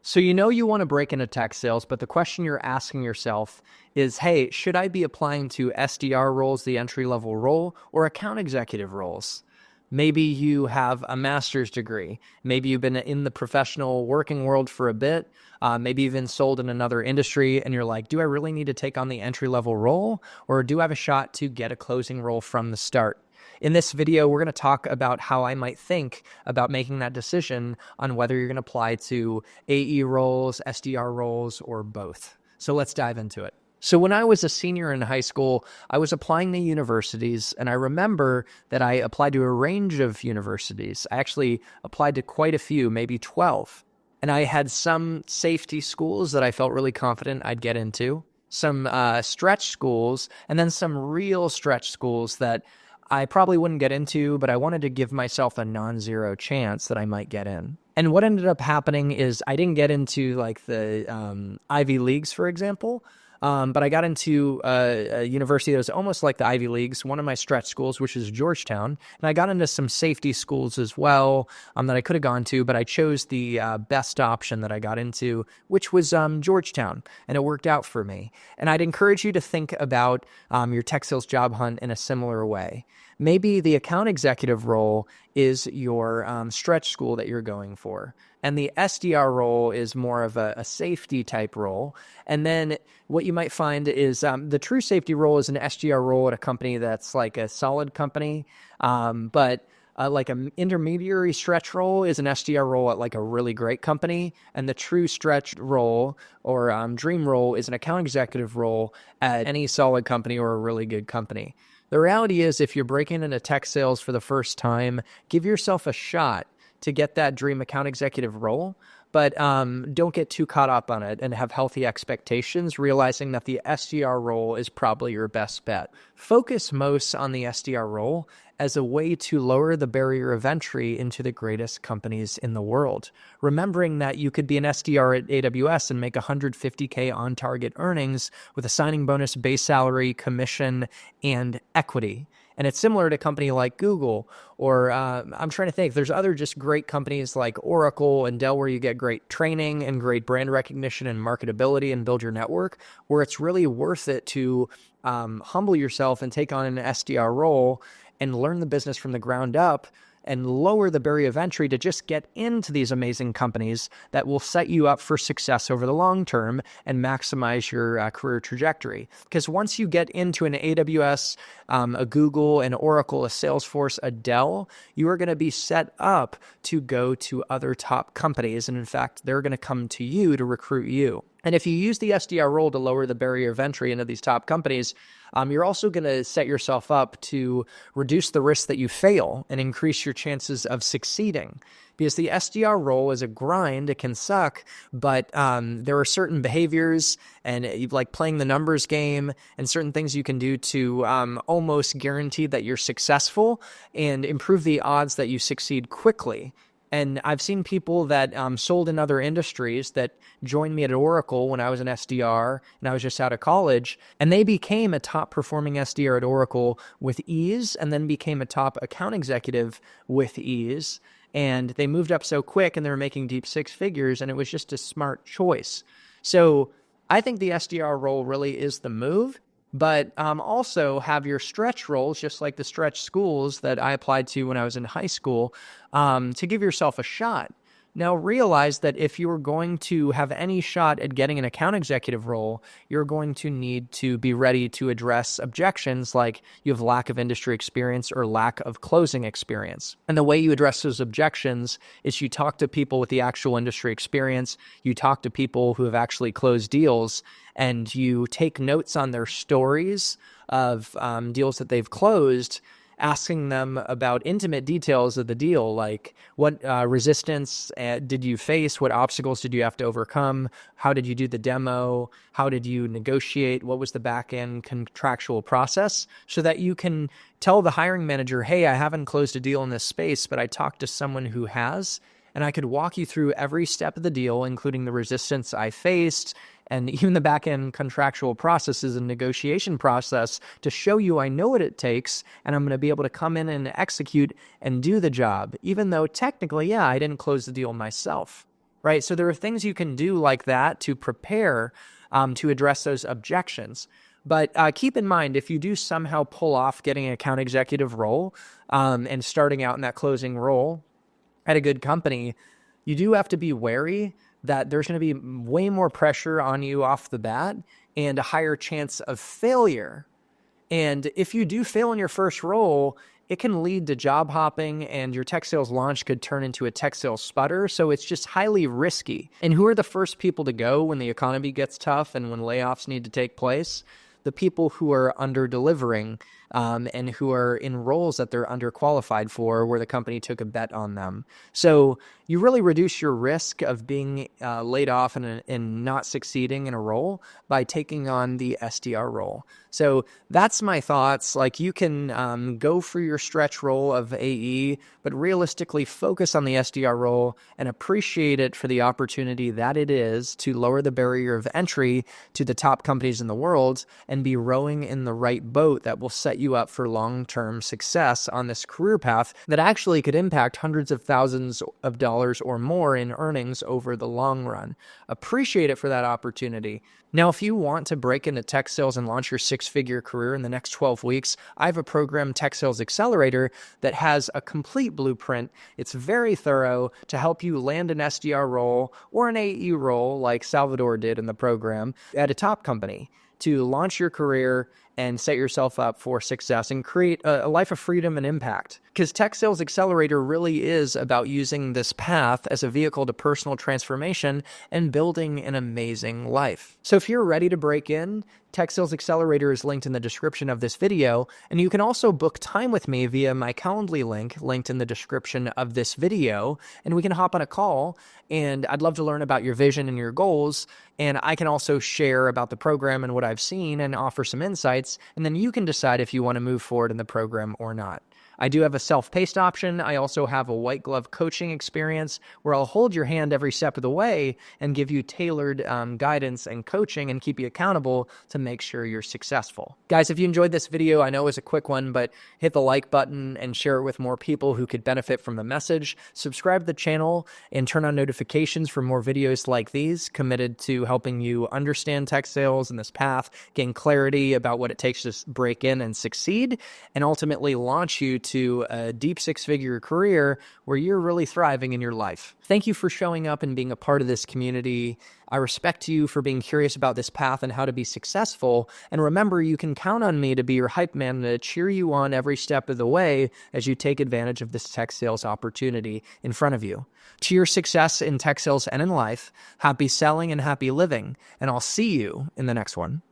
So you know you want to break into tech sales, but the question you're asking yourself is, hey, should I be applying to SDR roles, the entry-level role, or account executive roles? Maybe you have a master's degree. Maybe you've been in the professional working world for a bit. Maybe you've been sold in another industry, and you're like, do I really need to take on the entry-level role, or do I have a shot to get a closing role from the start? In this video, we're going to talk about how I might think about making that decision on whether you're going to apply to AE roles, SDR roles, or both. So let's dive into it. So when I was a senior in high school, I was applying to universities, and I remember that I applied to a range of universities. I actually applied to quite a few, maybe 12. And I had some safety schools that I felt really confident I'd get into, some stretch schools, and then some real stretch schools that I probably wouldn't get into, but I wanted to give myself a non-zero chance that I might get in. And what ended up happening is I didn't get into like the Ivy Leagues, for example, but I got into a university that was almost like the Ivy Leagues, one of my stretch schools, which is Georgetown. And I got into some safety schools as well that I could have gone to, but I chose the best option that I got into, which was Georgetown, and it worked out for me. And I'd encourage you to think about your tech sales job hunt in a similar way. Maybe the account executive role is your stretch school that you're going for. And the SDR role is more of a safety type role. And then what you might find is the true safety role is an SDR role at a company that's like a solid company. But like an intermediary stretch role is an SDR role at like a really great company. And the true stretch role or dream role is an account executive role at any solid company or a really good company. The reality is, if you're breaking into tech sales for the first time, give yourself a shot to get that dream account executive role, but don't get too caught up on it and have healthy expectations, realizing that the SDR role is probably your best bet. Focus most on the SDR role as a way to lower the barrier of entry into the greatest companies in the world. Remembering that you could be an SDR at AWS and make $150K on target earnings with a signing bonus, base salary, commission, and equity. And it's similar to a company like Google, or I'm trying to think, there's other just great companies like Oracle and Dell where you get great training and great brand recognition and marketability and build your network, where it's really worth it to humble yourself and take on an SDR role and learn the business from the ground up and lower the barrier of entry to just get into these amazing companies that will set you up for success over the long term and maximize your career trajectory. Because once you get into an AWS, a Google, an Oracle, a Salesforce, a Dell, you are going to be set up to go to other top companies. And in fact, they're going to come to you to recruit you. And if you use the SDR role to lower the barrier of entry into these top companies, you're also going to set yourself up to reduce the risk that you fail and increase your chances of succeeding. Because the SDR role is a grind, it can suck, but there are certain behaviors and like playing the numbers game and certain things you can do to almost guarantee that you're successful and improve the odds that you succeed quickly. And I've seen people that sold in other industries that joined me at Oracle when I was an SDR and I was just out of college, and they became a top performing SDR at Oracle with ease and then became a top account executive with ease. And they moved up so quick and they were making deep six figures, and it was just a smart choice. So I think the SDR role really is the move. But also have your stretch roles, just like the stretch schools that I applied to when I was in high school, to give yourself a shot. Now realize that if you are going to have any shot at getting an account executive role, you're going to need to be ready to address objections like you have lack of industry experience or lack of closing experience. And the way you address those objections is you talk to people with the actual industry experience, you talk to people who have actually closed deals, and you take notes on their stories of deals that they've closed, asking them about intimate details of the deal, like what resistance did you face? What obstacles did you have to overcome? How did you do the demo? How did you negotiate? What was the back-end contractual process? So that you can tell the hiring manager, hey, I haven't closed a deal in this space, but I talked to someone who has, and I could walk you through every step of the deal, including the resistance I faced, and even the back-end contractual processes and negotiation process to show you I know what it takes, and I'm going to be able to come in and execute and do the job, even though technically, yeah, I didn't close the deal myself. right? So there are things you can do like that to prepare to address those objections. But keep in mind, if you do somehow pull off getting an account executive role and starting out in that closing role at a good company, you do have to be wary that there's going to be way more pressure on you off the bat and a higher chance of failure. And if you do fail in your first role, it can lead to job hopping and your tech sales launch could turn into a tech sales sputter. So it's just highly risky. And who are the first people to go when the economy gets tough and when layoffs need to take place? The people who are under delivering and who are in roles that they're underqualified for where the company took a bet on them. So you really reduce your risk of being laid off and not succeeding in a role by taking on the SDR role. So that's my thoughts. Like, you can go for your stretch role of AE, but realistically focus on the SDR role and appreciate it for the opportunity that it is to lower the barrier of entry to the top companies in the world and be rowing in the right boat that will set you up for long-term success on this career path that actually could impact hundreds of thousands of dollars or more in earnings over the long run. Appreciate it for that opportunity. Now, if you want to break into tech sales and launch your six-figure career in the next 12 weeks, I have a program, Tech Sales Accelerator, that has a complete blueprint. It's very thorough to help you land an SDR role or an AE role like Salvador did in the program at a top company to launch your career and set yourself up for success and create a life of freedom and impact. Because Tech Sales Accelerator really is about using this path as a vehicle to personal transformation and building an amazing life. So if you're ready to break in, Tech Sales Accelerator is linked in the description of this video, and you can also book time with me via my Calendly link linked in the description of this video, and we can hop on a call, and I'd love to learn about your vision and your goals, and I can also share about the program and what I've seen and offer some insights, and then you can decide if you want to move forward in the program or not. I do have a self-paced option. I also have a white glove coaching experience where I'll hold your hand every step of the way and give you tailored guidance and coaching and keep you accountable to make sure you're successful. Guys, if you enjoyed this video, I know it was a quick one, but hit the like button and share it with more people who could benefit from the message. Subscribe to the channel and turn on notifications for more videos like these, committed to helping you understand tech sales and this path, gain clarity about what it takes to break in and succeed, and ultimately launch you to a deep six-figure career where you're really thriving in your life. Thank you for showing up and being a part of this community. I respect you for being curious about this path and how to be successful. And remember, you can count on me to be your hype man to cheer you on every step of the way as you take advantage of this tech sales opportunity in front of you. To your success in tech sales and in life, happy selling and happy living. And I'll see you in the next one.